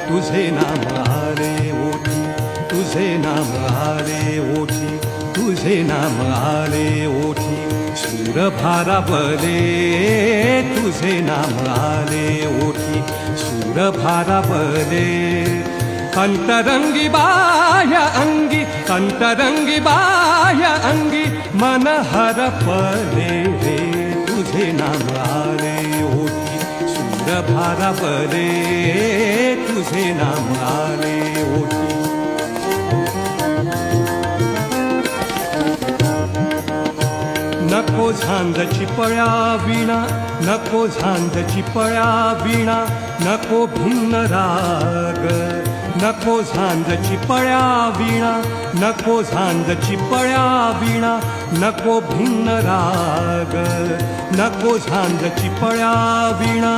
तुझे नाम आले ओठी, तुझे नाम आले ओठी, तुझे नाम आले ओठी, सूर भारावले तुझे नाम आले ओठी, सूर भारावले अंतरंगी बाह्य अंगी, अंतरंगी बाह्य अंगी, मन हरपले रे तुझे नाम आले ओठी, सूर भारावले तुझे नाम आले ओठी. नको झांजची पळ्या विणा, नको झांजची पळ्या विणा, नको भिन्न राग, नको झांजची पळ्या विणा, नको झांजची पळ्या विणा, नको भिन्न राग, नको झांजची पळ्या विणा.